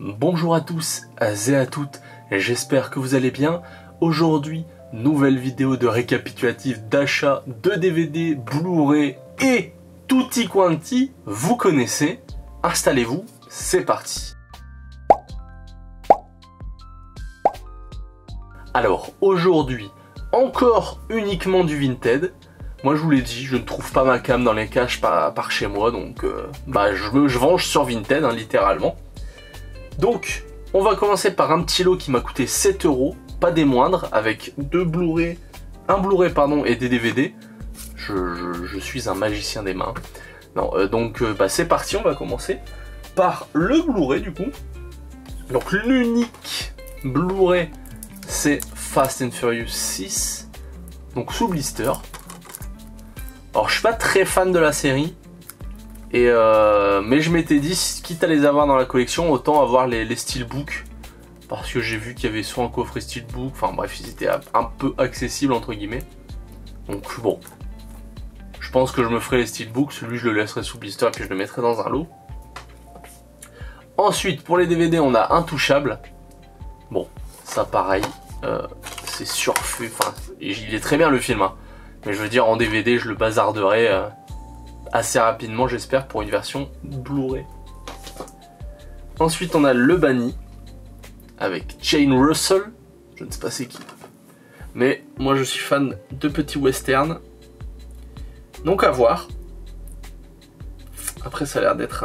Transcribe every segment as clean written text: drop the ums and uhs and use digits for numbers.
Bonjour à tous et à toutes, j'espère que vous allez bien. Aujourd'hui, nouvelle vidéo de récapitulatif d'achat de DVD, Blu-ray et tutti quanti, vous connaissez. Installez-vous, c'est parti. Alors, aujourd'hui, encore uniquement du Vinted. Moi je vous l'ai dit, je ne trouve pas ma cam dans les caches par chez moi, donc je venge sur Vinted, hein, littéralement. Donc, on va commencer par un petit lot qui m'a coûté 7 €, pas des moindres, avec un Blu-ray et des DVD. Je suis un magicien des mains. Non, c'est parti, on va commencer par le Blu-ray du coup. Donc l'unique Blu-ray, c'est Fast and Furious 6, donc sous blister. Alors je suis pas très fan de la série, mais je m'étais dit, quitte à les avoir dans la collection, autant avoir les steelbooks, parce que j'ai vu qu'il y avait soit un coffret steelbook, enfin bref, ils étaient un peu accessibles entre guillemets. Donc bon, je pense que je me ferai les steelbooks, celui je le laisserai sous blister et puis je le mettrai dans un lot. Ensuite pour les DVD on a Intouchable. Bon, ça pareil, c'est surfait, enfin il est très bien le film, hein. Mais je veux dire, en DVD, je le bazarderai assez rapidement, j'espère, pour une version Blu-ray. Ensuite, on a Le Banni, avec Jane Russell. Je ne sais pas c'est qui. Mais moi, je suis fan de petits westerns. Donc, à voir. Après, ça a l'air d'être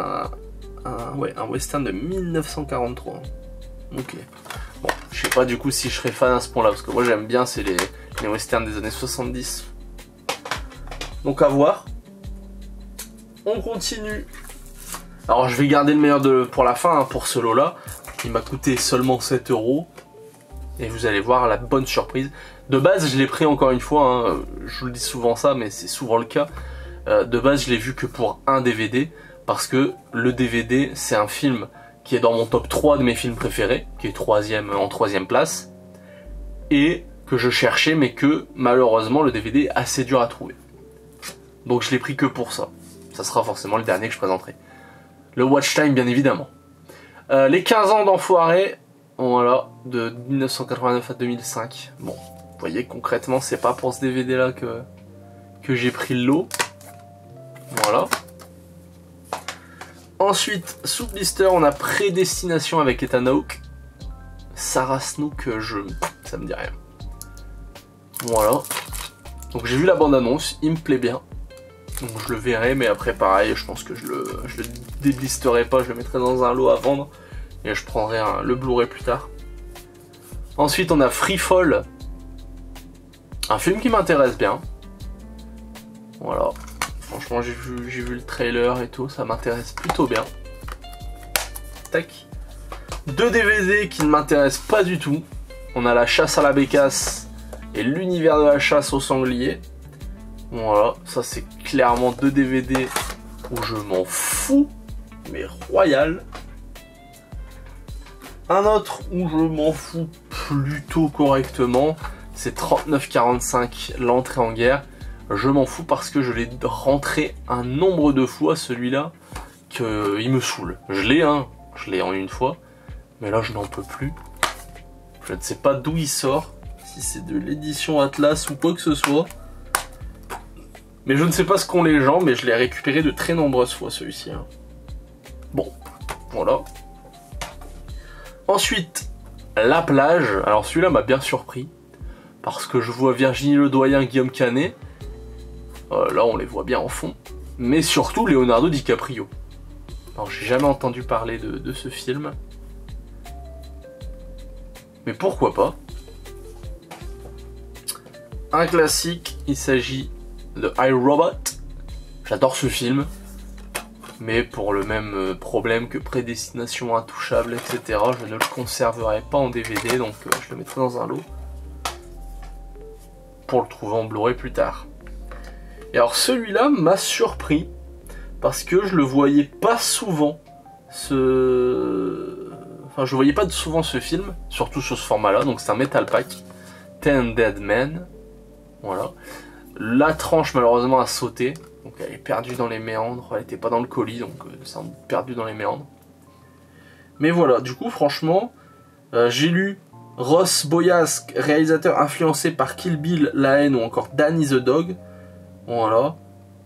un western de 1943. Ok. Bon, je sais pas du coup si je serais fan à ce point-là, parce que moi, j'aime bien, c'est les westerns des années 70. Donc à voir. On continue. Alors je vais garder le meilleur pour la fin, hein, pour ce lot là. Il m'a coûté seulement 7 €. Et vous allez voir la bonne surprise. De base je l'ai pris encore une fois, hein. Je vous le dis souvent ça, mais c'est souvent le cas. De base je l'ai vu que pour un DVD. Parce que le DVD c'est un film qui est dans mon top 3 de mes films préférés. Qui est en troisième place. Et que je cherchais, mais que malheureusement le DVD est assez dur à trouver. Donc je l'ai pris que pour ça. Ça sera forcément le dernier que je présenterai. Le Watch Time bien évidemment. Les 15 ans d'Enfoiré, voilà, de 1989 à 2005. Bon, vous voyez concrètement c'est pas pour ce DVD là que j'ai pris le lot. Voilà. Ensuite, sous blister, on a Prédestination avec Ethan Hawke. Sarah Snook, ça me dit rien. Voilà. Donc j'ai vu la bande-annonce, il me plaît bien. Donc je le verrai, mais après pareil, je pense que je le déblisterai pas, je le mettrai dans un lot à vendre. Et je prendrai le Blu-ray plus tard. Ensuite on a Free Fall. Un film qui m'intéresse bien. Voilà. Franchement j'ai vu le trailer et tout, ça m'intéresse plutôt bien. Tac. 2 DVD qui ne m'intéressent pas du tout. On a La Chasse à la Bécasse et L'Univers de la Chasse au Sanglier. Voilà, ça c'est clairement 2 DVD où je m'en fous, mais royal. Un autre où je m'en fous plutôt correctement, c'est 3945, L'Entrée en Guerre. Je m'en fous parce que je l'ai rentré un nombre de fois celui-là qu'il me saoule. Je l'ai en une fois, mais là je n'en peux plus. Je ne sais pas d'où il sort, si c'est de l'édition Atlas ou quoi que ce soit. Mais je ne sais pas ce qu'ont les gens, mais je l'ai récupéré de très nombreuses fois celui-ci. Hein. Bon, voilà. Ensuite, La Plage. Alors celui-là m'a bien surpris. Parce que je vois Virginie Ledoyen, Guillaume Canet. Là on les voit bien en fond. Mais surtout Leonardo DiCaprio. Alors j'ai jamais entendu parler de ce film. Mais pourquoi pas. Un classique, il s'agit de iRobot. J'adore ce film, mais pour le même problème que Prédestination, Intouchable, etc., je ne le conserverai pas en DVD, donc je le mettrai dans un lot pour le trouver en Blu-ray plus tard. Et alors celui-là m'a surpris parce que je le voyais pas souvent, je voyais pas souvent ce film, surtout sur ce format-là. Donc c'est un Metal Pack, Ten Dead Men, voilà. La tranche malheureusement a sauté, donc elle est perdue dans les méandres, elle n'était pas dans le colis, donc c'est perdu dans les méandres. Mais voilà, du coup, franchement, j'ai lu Ross Boyask, réalisateur influencé par Kill Bill, La Haine ou encore Danny the Dog. Voilà.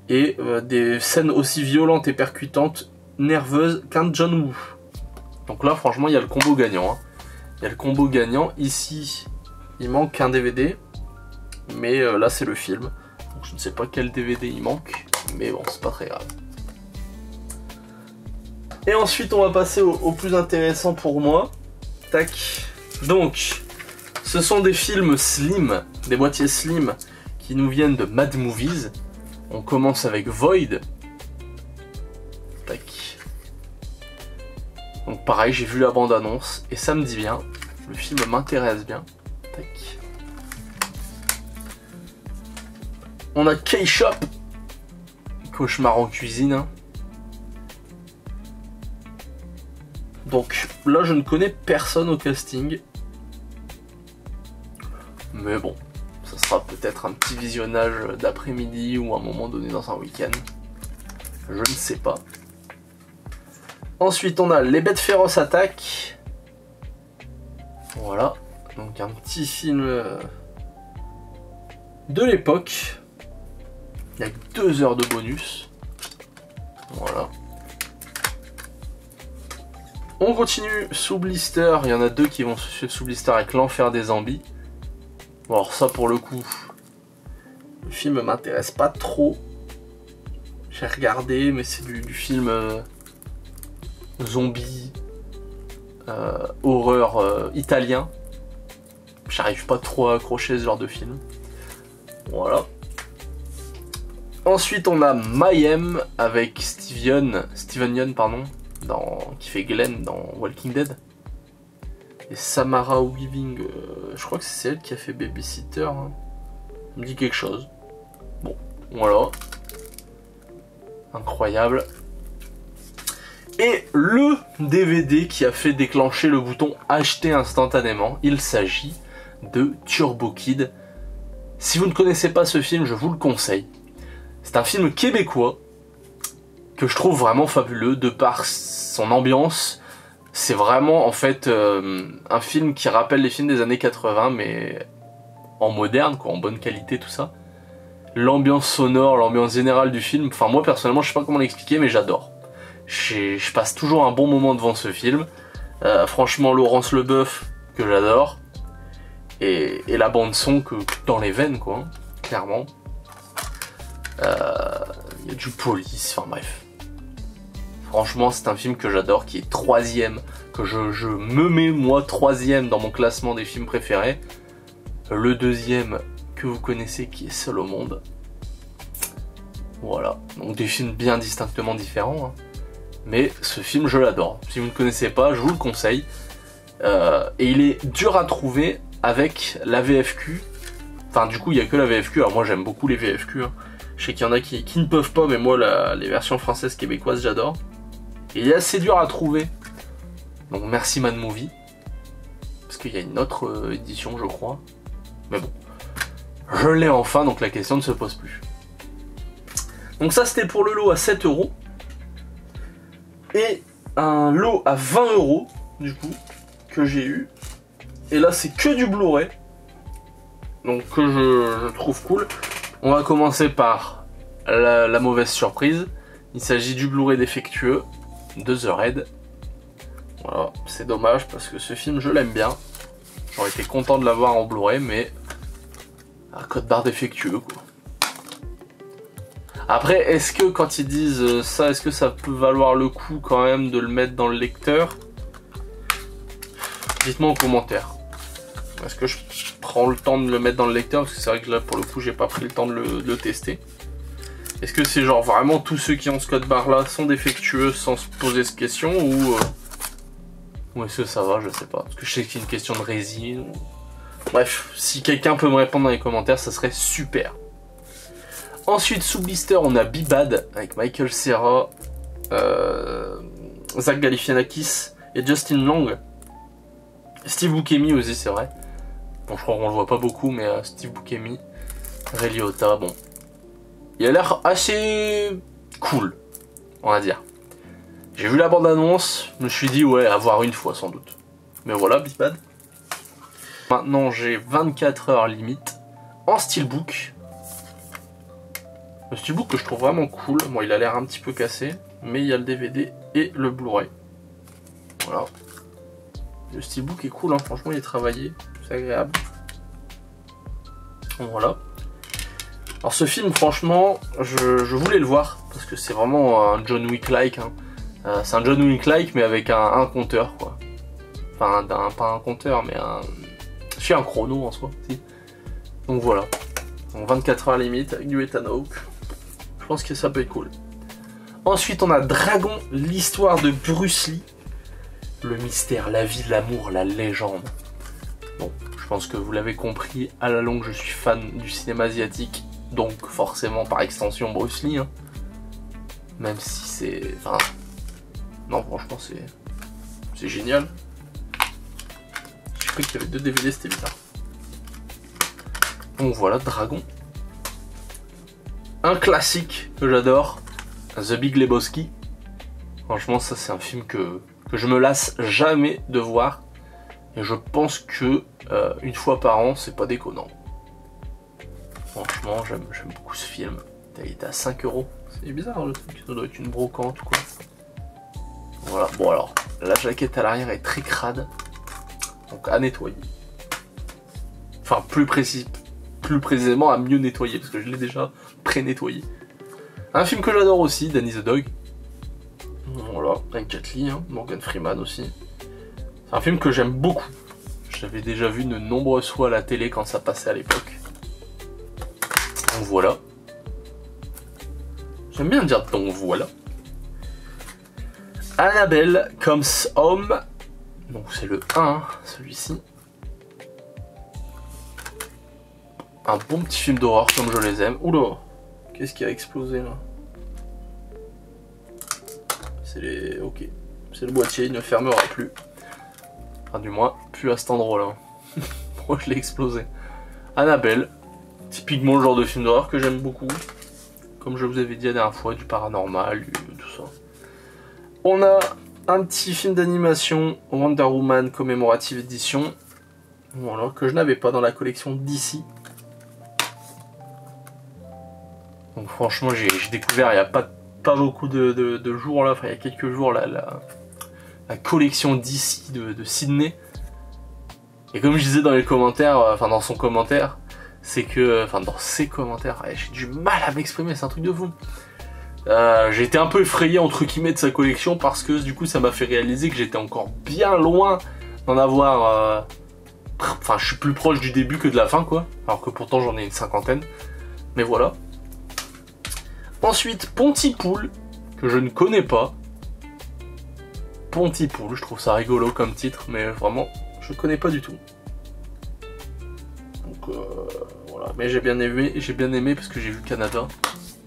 Et des scènes aussi violentes et percutantes, nerveuses qu'un John Woo. Donc là, franchement, il y a le combo gagnant. Hein. Il y a le combo gagnant. Ici, il manque un DVD. Mais là, c'est le film. Donc, je ne sais pas quel DVD il manque. Mais bon, c'est pas très grave. Et ensuite, on va passer au plus intéressant pour moi. Tac. Donc, ce sont des films slim, des boîtiers slim qui nous viennent de Mad Movies. On commence avec Void. Tac. Donc pareil, j'ai vu la bande-annonce et ça me dit bien. Le film m'intéresse bien. Tac. On a K-Shop. Cauchemar en cuisine. Hein. Donc là, je ne connais personne au casting. Mais bon, ça sera peut-être un petit visionnage d'après-midi ou à un moment donné dans un week-end. Je ne sais pas. Ensuite, on a Les Bêtes Féroces attaquent. Voilà. Donc un petit film de l'époque. Il y a 2 heures de bonus. Voilà. On continue sous blister. Il y en a 2 qui vont se suivre sous blister avec L'Enfer des Zombies. Bon, alors ça pour le coup, le film m'intéresse pas trop. J'ai regardé, mais c'est du film zombie, horreur italien. J'arrive pas trop à accrocher ce genre de film. Voilà. Ensuite, on a Mayhem avec Steven Yeun, pardon, qui fait Glenn dans Walking Dead. Et Samara Weaving, je crois que c'est elle qui a fait Babysitter. Hein. Ça me dit quelque chose. Bon, voilà. Incroyable. Et le DVD qui a fait déclencher le bouton acheter instantanément, il s'agit de Turbo Kid. Si vous ne connaissez pas ce film, je vous le conseille. C'est un film québécois que je trouve vraiment fabuleux de par son ambiance. C'est vraiment en fait un film qui rappelle les films des années 80 mais en moderne, quoi, en bonne qualité, tout ça. L'ambiance sonore, l'ambiance générale du film, enfin moi personnellement je sais pas comment l'expliquer mais j'adore. Je passe toujours un bon moment devant ce film. Franchement Laurence Leboeuf que j'adore. Et la bande son que dans les veines quoi, clairement. Il y a du police, enfin bref. Franchement c'est un film que j'adore, qui est 3ème, que je me mets moi 3ème dans mon classement des films préférés. Le 2ème que vous connaissez qui est Seul au monde. Voilà, donc des films bien distinctement différents. Hein. Mais ce film je l'adore, si vous ne connaissez pas je vous le conseille. Et il est dur à trouver avec la VFQ. Enfin du coup il n'y a que la VFQ, alors moi j'aime beaucoup les VFQ. Hein. Je sais qu'il y en a qui ne peuvent pas mais moi les versions françaises québécoises j'adore. Et il est assez dur à trouver. Donc merci Mad Movie. Parce qu'il y a une autre édition je crois. Mais bon. Je l'ai enfin donc la question ne se pose plus. Donc ça c'était pour le lot à 7 €. Et un lot à 20 € du coup que j'ai eu. Et là c'est que du Blu-ray. Donc que je trouve cool. On va commencer par la mauvaise surprise. Il s'agit du Blu-ray défectueux de The Raid. Voilà, c'est dommage parce que ce film je l'aime bien. J'aurais été content de l'avoir en Blu-ray mais un code barre défectueux quoi. Après est-ce que quand ils disent ça, est-ce que ça peut valoir le coup quand même de le mettre dans le lecteur? Dites-moi en commentaire. Est-ce que je prends le temps de le mettre dans le lecteur? Parce que c'est vrai que là pour le coup j'ai pas pris le temps de le tester. Est-ce que c'est genre vraiment tous ceux qui ont ce code barre là sont défectueux sans se poser cette question ou est-ce que ça va? Je sais pas. Parce que je sais que c'est une question de résine. Bref, si quelqu'un peut me répondre dans les commentaires, ça serait super. Ensuite, sous blister, on a Be Bad avec Michael Cera, Zach Galifianakis et Justin Long. Steve Buscemi aussi, c'est vrai. Bon, je crois qu'on le voit pas beaucoup, mais Steve Buscemi, Ray Liotta, bon. Il a l'air assez cool, on va dire. J'ai vu la bande-annonce, je me suis dit ouais, à voir une fois sans doute. Mais voilà, Bipad. Maintenant j'ai 24 heures limite en steelbook. Le steelbook que je trouve vraiment cool. Bon, il a l'air un petit peu cassé, mais il y a le DVD et le Blu-ray. Voilà. Le steelbook est cool, hein. Franchement il est travaillé, c'est agréable. Voilà. Alors ce film, franchement, je voulais le voir, parce que c'est vraiment un John Wick-like. Hein. C'est un John Wick-like, mais avec un compteur, quoi. Enfin, pas un compteur, mais un... Je suis un chrono en soi, si. Donc voilà. Donc 24 heures limite, avec du Ethan Hawke. Je pense que ça peut être cool. Ensuite, on a Dragon, l'histoire de Bruce Lee. Le mystère, la vie, l'amour, la légende. Bon, je pense que vous l'avez compris, à la longue, je suis fan du cinéma asiatique. Donc forcément, par extension, Bruce Lee. Hein. Même si c'est... Enfin... Non, franchement, c'est génial. J'ai cru qu'il y avait 2 DVD, c'était bizarre. Donc voilà, Dragon. Un classique que j'adore, The Big Lebowski. Franchement, ça c'est un film que je me lasse jamais de voir. Et je pense que une fois par an, c'est pas déconnant. Franchement, j'aime beaucoup ce film. Il est à 5 €. C'est bizarre le truc, ça doit être une brocante ou quoi. Voilà, bon alors, la jaquette à l'arrière est très crade. Donc à nettoyer. Enfin, plus précisément à mieux nettoyer, parce que je l'ai déjà pré-nettoyé. Un film que j'adore aussi, Danny the Dog. Voilà, avec Jet Li, hein, Morgan Freeman aussi. C'est un film que j'aime beaucoup. J'avais déjà vu de nombreuses fois à la télé quand ça passait à l'époque. Donc voilà. J'aime bien dire donc voilà. Annabelle Comes Home. Donc c'est le 1, celui-ci. Un bon petit film d'horreur comme je les aime. Oula, qu'est-ce qui a explosé là? C'est les... Ok. C'est le boîtier, il ne fermera plus. Enfin du moins, plus à cet endroit-là. Pourquoi je l'ai explosé? Annabelle. Typiquement le genre de film d'horreur que j'aime beaucoup. Comme je vous avais dit la dernière fois, du paranormal, tout ça. On a un petit film d'animation, Wonder Woman Commemorative Edition. Voilà, que je n'avais pas dans la collection d'ici. Donc franchement, j'ai découvert il n'y a pas beaucoup de jours là, enfin il y a quelques jours la collection d'ici de Sydney. Et comme je disais dans les commentaires, enfin dans son commentaire, c'est que, enfin dans ses commentaires, j'ai du mal à m'exprimer, c'est un truc de fou. J'ai été un peu effrayé entre guillemets de sa collection parce que du coup ça m'a fait réaliser que j'étais encore bien loin d'en avoir... Enfin je suis plus proche du début que de la fin quoi, alors que pourtant j'en ai une 50aine. Mais voilà. Ensuite Pontypool, que je ne connais pas. Pontypool, je trouve ça rigolo comme titre, mais vraiment je connais pas du tout. Donc voilà, mais j'ai bien aimé parce que j'ai vu Canada.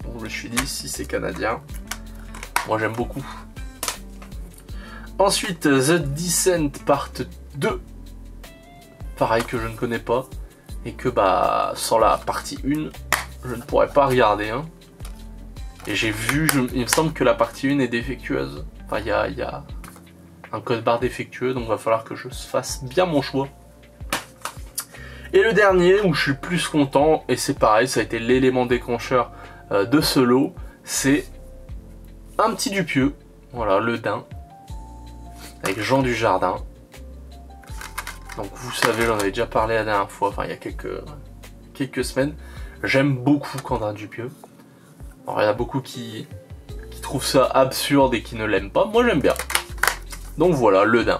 Donc je me suis dit si c'est canadien, moi j'aime beaucoup. Ensuite The Descent Part 2, pareil que je ne connais pas et que bah sans la partie 1 je ne pourrais pas regarder hein. Et j'ai vu, il me semble que la partie 1 est défectueuse, enfin il y a un code barre défectueux, donc il va falloir que je fasse bien mon choix. Et le dernier où je suis plus content, et c'est pareil, ça a été l'élément déclencheur de ce lot, c'est un petit Dupieux, voilà, le Dain, avec Jean Dujardin. Donc vous savez, j'en avais déjà parlé la dernière fois, enfin il y a quelques semaines. J'aime beaucoup Quentin Dupieux. Alors il y en a beaucoup qui trouvent ça absurde et qui ne l'aiment pas, moi j'aime bien. Donc voilà, le Dain.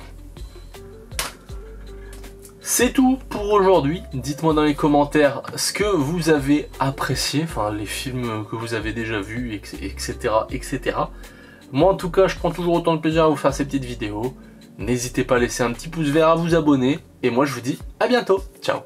C'est tout pour aujourd'hui. Dites-moi dans les commentaires ce que vous avez apprécié, enfin les films que vous avez déjà vus, etc., etc. Moi en tout cas, je prends toujours autant de plaisir à vous faire ces petites vidéos. N'hésitez pas à laisser un petit pouce vert, à vous abonner. Et moi je vous dis à bientôt. Ciao.